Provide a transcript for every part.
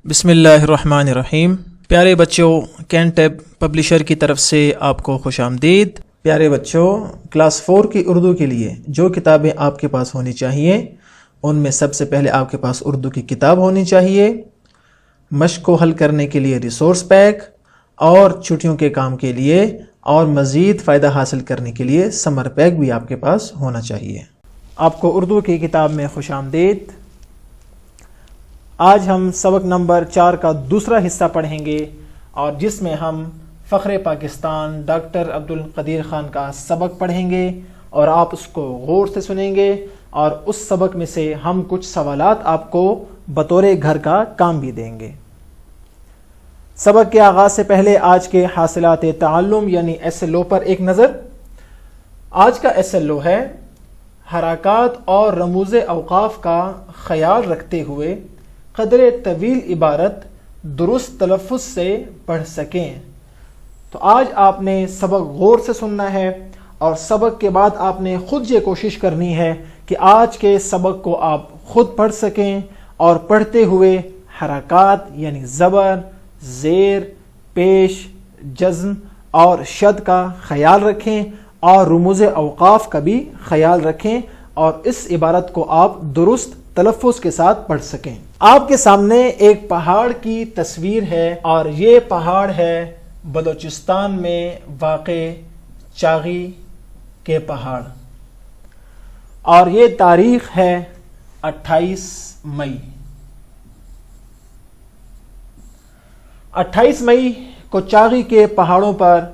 بسم اللہ الرحمن الرحیم۔ پیارے بچوں، کینٹیب پبلشر کی طرف سے آپ کو خوش آمدید۔ پیارے بچوں، کلاس 4 کی اردو کے لیے جو کتابیں آپ کے پاس ہونی چاہیے ان میں سب سے پہلے آپ کے پاس اردو کی کتاب ہونی چاہیے، مشق کو حل کرنے کے لیے ریسورس پیک، اور چھٹیوں کے کام کے لیے اور مزید فائدہ حاصل کرنے کے لیے سمر پیک بھی آپ کے پاس ہونا چاہیے۔ آپ کو اردو کی کتاب میں خوش آمدید۔ آج ہم سبق نمبر 4 کا دوسرا حصہ پڑھیں گے، اور جس میں ہم فخر پاکستان ڈاکٹر عبدالقدیر خان کا سبق پڑھیں گے، اور آپ اس کو غور سے سنیں گے، اور اس سبق میں سے ہم کچھ سوالات آپ کو بطور گھر کا کام بھی دیں گے۔ سبق کے آغاز سے پہلے آج کے حاصلات تعلم یعنی ایس ایل او پر ایک نظر۔ آج کا ایس ایل او ہے حرکات اور رموز اوقاف کا خیال رکھتے ہوئے قدر طویل عبارت درست تلفظ سے پڑھ سکیں۔ تو آج آپ نے سبق غور سے سننا ہے، اور سبق کے بعد آپ نے خود یہ کوشش کرنی ہے کہ آج کے سبق کو آپ خود پڑھ سکیں، اور پڑھتے ہوئے حرکات یعنی زبر، زیر، پیش، جزم اور شد کا خیال رکھیں، اور رموز اوقاف کا بھی خیال رکھیں، اور اس عبارت کو آپ درست تلفظ کے ساتھ پڑھ سکیں۔ آپ کے سامنے ایک پہاڑ کی تصویر ہے، اور یہ پہاڑ ہے بلوچستان میں واقع چاغی کے پہاڑ، اور یہ تاریخ ہے 28 مئی۔ 28 مئی کو چاغی کے پہاڑوں پر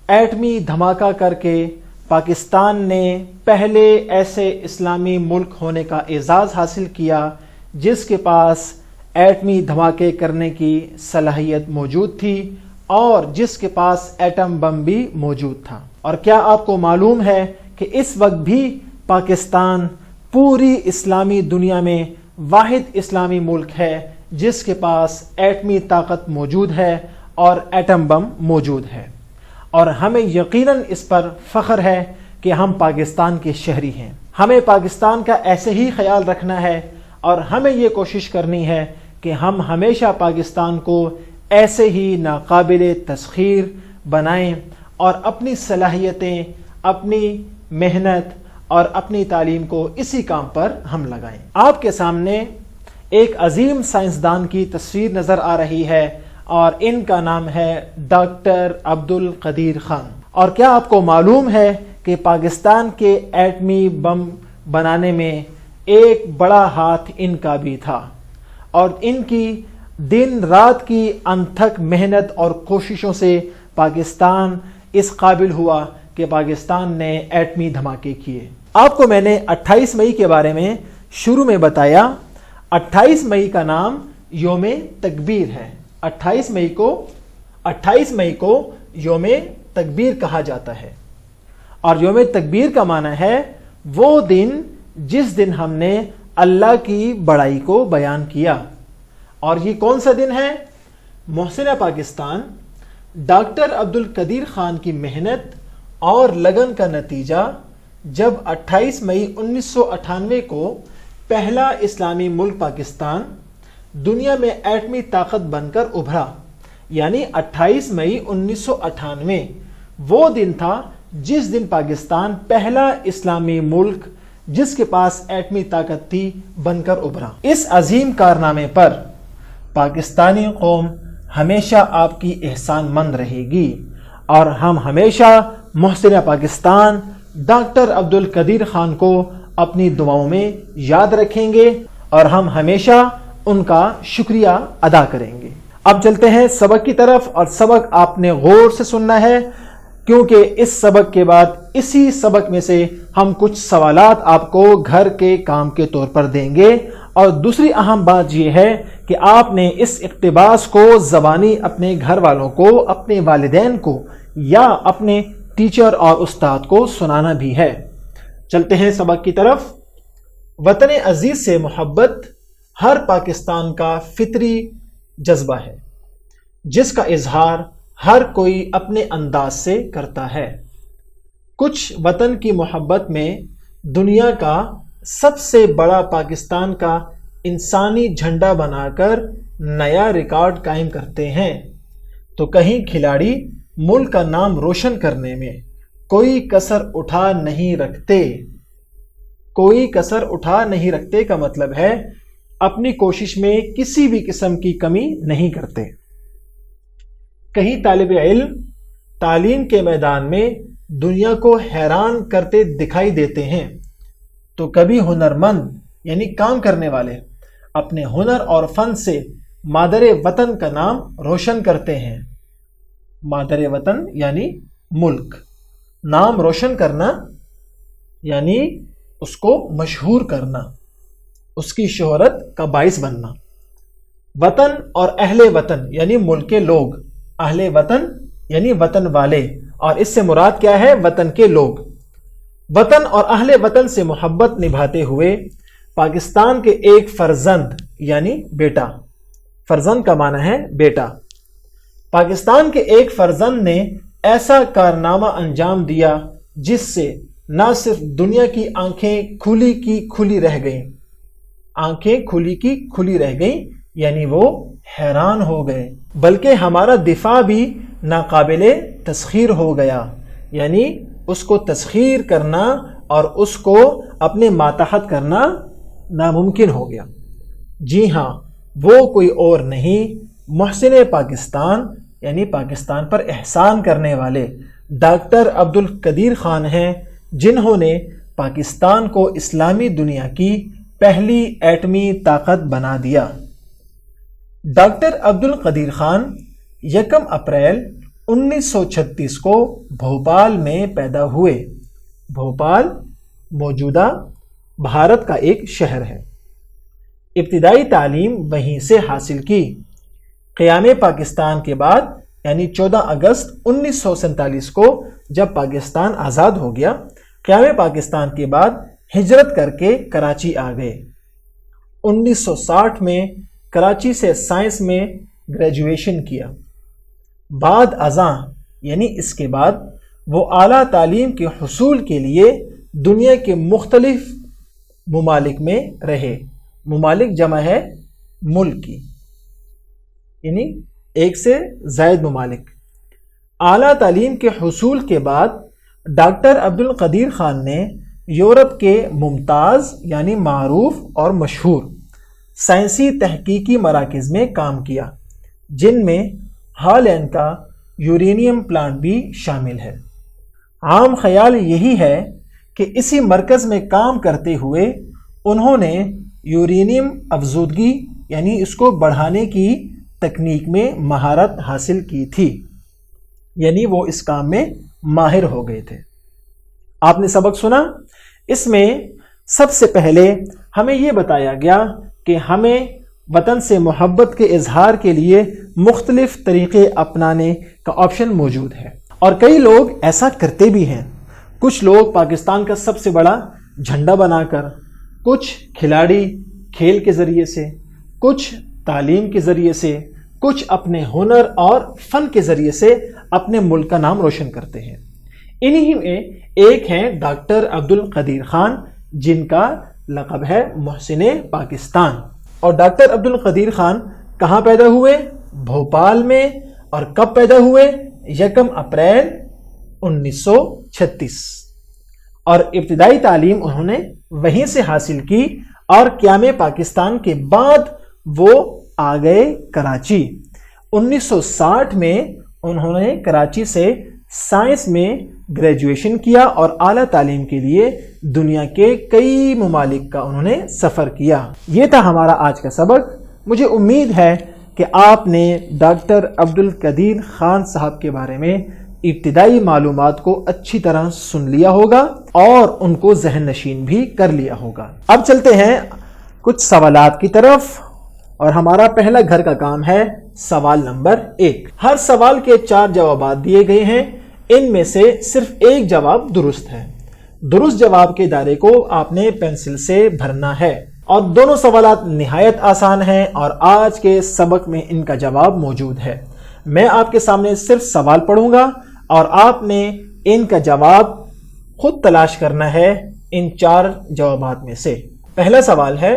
ایٹمی دھماکہ کر کے پاکستان نے پہلے ایسے اسلامی ملک ہونے کا اعزاز حاصل کیا جس کے پاس ایٹمی دھماکے کرنے کی صلاحیت موجود تھی، اور جس کے پاس ایٹم بم بھی موجود تھا۔ اور کیا آپ کو معلوم ہے کہ اس وقت بھی پاکستان پوری اسلامی دنیا میں واحد اسلامی ملک ہے جس کے پاس ایٹمی طاقت موجود ہے اور ایٹم بم موجود ہے، اور ہمیں یقیناً اس پر فخر ہے کہ ہم پاکستان کے شہری ہیں۔ ہمیں پاکستان کا ایسے ہی خیال رکھنا ہے، اور ہمیں یہ کوشش کرنی ہے کہ ہم ہمیشہ پاکستان کو ایسے ہی ناقابل تسخیر بنائیں، اور اپنی صلاحیتیں، اپنی محنت اور اپنی تعلیم کو اسی کام پر ہم لگائیں۔ آپ کے سامنے ایک عظیم سائنسدان کی تصویر نظر آ رہی ہے، اور ان کا نام ہے ڈاکٹر عبدالقدیر خان۔ اور کیا آپ کو معلوم ہے کہ پاکستان کے ایٹمی بم بنانے میں ایک بڑا ہاتھ ان کا بھی تھا، اور ان کی دن رات کی انتھک محنت اور کوششوں سے پاکستان اس قابل ہوا کہ پاکستان نے ایٹمی دھماکے کیے۔ آپ کو میں نے 28 مئی کے بارے میں شروع میں بتایا۔ 28 مئی کا نام یوم تکبیر ہے۔ 28 مئی کو یوم تکبیر کہا جاتا ہے، اور یوم تکبیر کا معنی ہے وہ دن جس دن ہم نے اللہ کی بڑائی کو بیان کیا۔ اور یہ کون سا دن ہے؟ محسن پاکستان ڈاکٹر عبدالقدیر خان کی محنت اور لگن کا نتیجہ جب 28 مئی 1998 کو پہلا اسلامی ملک پاکستان دنیا میں ایٹمی طاقت بن کر ابھرا، یعنی 28 مئی 1998 وہ دن تھا جس دن پاکستان پہلا اسلامی ملک جس کے پاس ایٹمی طاقت تھی بن کر ابھرا۔ اس عظیم کارنامے پر پاکستانی قوم ہمیشہ آپ کی احسان مند رہے گی، اور ہم ہمیشہ محسن پاکستان ڈاکٹر عبدالقدیر خان کو اپنی دعاؤں میں یاد رکھیں گے، اور ہم ہمیشہ ان کا شکریہ ادا کریں گے۔ اب چلتے ہیں سبق کی طرف، اور سبق آپ نے غور سے سننا ہے، کیونکہ اس سبق کے بعد اسی سبق میں سے ہم کچھ سوالات آپ کو گھر کے کام کے طور پر دیں گے۔ اور دوسری اہم بات یہ ہے کہ آپ نے اس اقتباس کو زبانی اپنے گھر والوں کو، اپنے والدین کو یا اپنے ٹیچر اور استاد کو سنانا بھی ہے۔ چلتے ہیں سبق کی طرف۔ وطن عزیز سے محبت ہر پاکستان کا فطری جذبہ ہے، جس کا اظہار ہر کوئی اپنے انداز سے کرتا ہے۔ کچھ وطن کی محبت میں دنیا کا سب سے بڑا پاکستان کا انسانی جھنڈا بنا کر نیا ریکارڈ قائم کرتے ہیں تو کہیں کھلاڑی ملک کا نام روشن کرنے میں کوئی کسر اٹھا نہیں رکھتے۔ کوئی کسر اٹھا نہیں رکھتے کا مطلب ہے اپنی کوشش میں کسی بھی قسم کی کمی نہیں کرتے۔ کہیں طالب علم تعلیم کے میدان میں دنیا کو حیران کرتے دکھائی دیتے ہیں تو کبھی ہنرمند یعنی کام کرنے والے اپنے ہنر اور فن سے مادر وطن کا نام روشن کرتے ہیں۔ مادر وطن یعنی ملک، نام روشن کرنا یعنی اس کو مشہور کرنا، اس کی شہرت کا باعث بننا۔ وطن اور اہل وطن یعنی ملک کے لوگ، اہل وطن یعنی وطن والے، اور اس سے مراد کیا ہے؟ وطن کے لوگ۔ وطن اور اہل وطن سے محبت نبھاتے ہوئے پاکستان کے ایک فرزند یعنی بیٹا، فرزند کا معنی ہے بیٹا، پاکستان کے ایک فرزند نے ایسا کارنامہ انجام دیا جس سے نہ صرف دنیا کی آنکھیں کھلی کی کھلی رہ گئیں، آنکھیں کھلی کی کھلی رہ گئیں یعنی وہ حیران ہو گئے، بلکہ ہمارا دفاع بھی ناقابل تسخیر ہو گیا، یعنی اس کو تسخیر کرنا اور اس کو اپنے ماتحت کرنا ناممکن ہو گیا۔ جی ہاں، وہ کوئی اور نہیں، محسن پاکستان یعنی پاکستان پر احسان کرنے والے ڈاکٹر عبدالقدیر خان ہیں، جنہوں نے پاکستان کو اسلامی دنیا کی پہلی ایٹمی طاقت بنا دیا۔ ڈاکٹر عبدالقدیر خان 1 اپریل 1936 کو بھوپال میں پیدا ہوئے۔ بھوپال موجودہ بھارت کا ایک شہر ہے۔ ابتدائی تعلیم وہیں سے حاصل کی۔ قیام پاکستان کے بعد یعنی 14 اگست 1947 کو جب پاکستان آزاد ہو گیا، قیام پاکستان کے بعد ہجرت کر کے کراچی آ گئے۔ 1960 میں کراچی سے سائنس میں گریجویشن کیا۔ بعد ازاں یعنی اس کے بعد وہ اعلیٰ تعلیم کے حصول کے لیے دنیا کے مختلف ممالک میں رہے۔ ممالک جمع ہے ملک کی، یعنی ایک سے زائد ممالک۔ اعلیٰ تعلیم کے حصول کے بعد ڈاکٹر عبدالقدیر خان نے یورپ کے ممتاز یعنی معروف اور مشہور سائنسی تحقیقی مراکز میں کام کیا، جن میں ہالینڈ کا یورینیم پلانٹ بھی شامل ہے۔ عام خیال یہی ہے کہ اسی مرکز میں کام کرتے ہوئے انہوں نے یورینیم افزودگی یعنی اس کو بڑھانے کی تکنیک میں مہارت حاصل کی تھی، یعنی وہ اس کام میں ماہر ہو گئے تھے۔ آپ نے سبق سنا، اس میں سب سے پہلے ہمیں یہ بتایا گیا کہ ہمیں وطن سے محبت کے اظہار کے لیے مختلف طریقے اپنانے کا آپشن موجود ہے، اور کئی لوگ ایسا کرتے بھی ہیں۔ کچھ لوگ پاکستان کا سب سے بڑا جھنڈا بنا کر، کچھ کھلاڑی کھیل کے ذریعے سے، کچھ تعلیم کے ذریعے سے، کچھ اپنے ہنر اور فن کے ذریعے سے اپنے ملک کا نام روشن کرتے ہیں۔ انہی میں ایک ہیں ڈاکٹر عبدالقدیر خان، جن کا لقب ہے محسن پاکستان۔ اور ڈاکٹر عبدالقدیر خان کہاں پیدا ہوئے؟ بھوپال میں۔ اور کب پیدا ہوئے؟ 1 اپریل 1936۔ اور ابتدائی تعلیم انہوں نے وہیں سے حاصل کی، اور قیام پاکستان کے بعد وہ آ گئے کراچی۔ 1960 میں انہوں نے کراچی سے سائنس میں گریجویشن کیا اور اعلیٰ تعلیم کے لیے دنیا کے کئی ممالک کا انہوں نے سفر کیا۔ یہ تھا ہمارا آج کا سبق۔ مجھے امید ہے کہ آپ نے ڈاکٹر عبدالقدیر خان صاحب کے بارے میں ابتدائی معلومات کو اچھی طرح سن لیا ہوگا اور ان کو ذہن نشین بھی کر لیا ہوگا۔ اب چلتے ہیں کچھ سوالات کی طرف، اور ہمارا پہلا گھر کا کام ہے سوال نمبر 1۔ ہر سوال کے 4 جوابات دیے گئے ہیں، ان میں سے صرف ایک جواب درست ہے۔ درست جواب کے دائرے کو آپ نے پینسل سے بھرنا ہے، اور دونوں سوالات نہایت آسان ہیں اور آج کے سبق میں ان کا جواب موجود ہے۔ میں آپ کے سامنے صرف سوال پڑھوں گا اور آپ نے ان کا جواب خود تلاش کرنا ہے ان 4 جوابات میں سے۔ پہلا سوال ہے،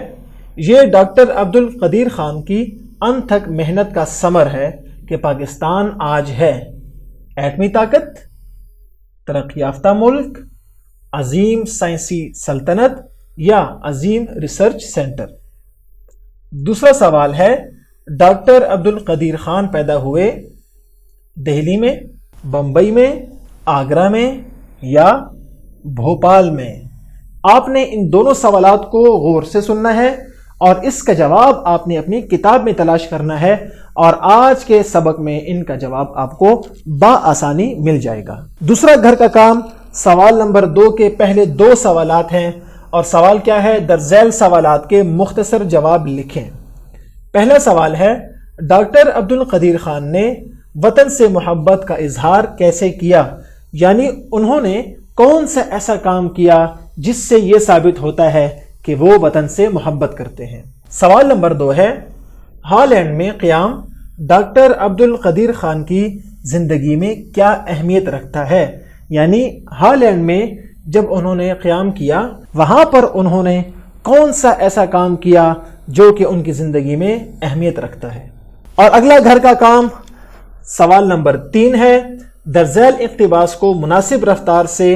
یہ ڈاکٹر عبدالقدیر خان کی انتھک محنت کا ثمر ہے کہ پاکستان آج ہے ایٹمی طاقت، ترقی یافتہ ملک، عظیم سائنسی سلطنت یا عظیم ریسرچ سینٹر۔ دوسرا سوال ہے، ڈاکٹر عبدالقدیر خان پیدا ہوئے دہلی میں، بمبئی میں، آگرہ میں یا بھوپال میں؟ آپ نے ان دونوں سوالات کو غور سے سننا ہے اور اس کا جواب آپ نے اپنی کتاب میں تلاش کرنا ہے، اور آج کے سبق میں ان کا جواب آپ کو بآسانی مل جائے گا۔ دوسرا گھر کا کام، سوال نمبر 2 کے پہلے 2 سوالات ہیں، اور سوال کیا ہے؟ درذیل سوالات کے مختصر جواب لکھیں۔ پہلا سوال ہے، ڈاکٹر عبدالقدیر خان نے وطن سے محبت کا اظہار کیسے کیا؟ یعنی انہوں نے کون سا ایسا کام کیا جس سے یہ ثابت ہوتا ہے کہ وہ وطن سے محبت کرتے ہیں؟ سوال نمبر 2 ہے، ہالینڈ میں قیام ڈاکٹر عبدالقدیر خان کی زندگی میں کیا اہمیت رکھتا ہے؟ یعنی ہالینڈ میں جب انہوں نے قیام کیا، وہاں پر انہوں نے کون سا ایسا کام کیا جو کہ ان کی زندگی میں اہمیت رکھتا ہے؟ اور اگلا گھر کا کام، سوال نمبر 3 ہے، درذیل اقتباس کو مناسب رفتار سے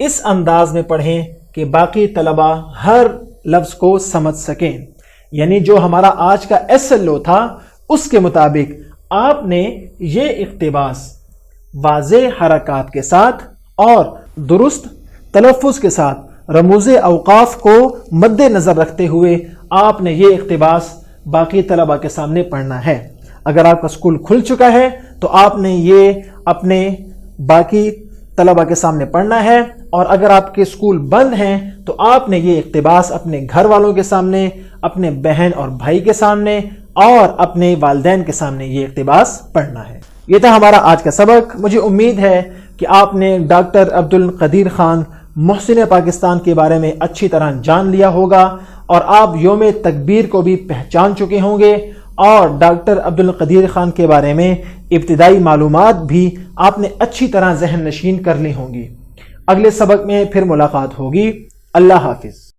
اس انداز میں پڑھیں کہ باقی طلبہ ہر لفظ کو سمجھ سکیں۔ یعنی جو ہمارا آج کا SLO تھا اس کے مطابق آپ نے یہ اقتباس واضح حرکات کے ساتھ اور درست تلفظ کے ساتھ رموز اوقاف کو مد نظر رکھتے ہوئے آپ نے یہ اقتباس باقی طلبہ کے سامنے پڑھنا ہے۔ اگر آپ کا اسکول کھل چکا ہے تو آپ نے یہ اپنے باقی طلبہ کے سامنے پڑھنا ہے، اور اگر آپ کے اسکول بند ہیں تو آپ نے یہ اقتباس اپنے گھر والوں کے سامنے، اپنے بہن اور بھائی کے سامنے اور اپنے والدین کے سامنے یہ اقتباس پڑھنا ہے۔ یہ تھا ہمارا آج کا سبق۔ مجھے امید ہے کہ آپ نے ڈاکٹر عبدالقدیر خان محسن پاکستان کے بارے میں اچھی طرح جان لیا ہوگا، اور آپ یوم تکبیر کو بھی پہچان چکے ہوں گے، اور ڈاکٹر عبدالقدیر خان کے بارے میں ابتدائی معلومات بھی آپ نے اچھی طرح ذہن نشین کر لی ہوں گی۔ اگلے سبق میں پھر ملاقات ہوگی۔ اللہ حافظ۔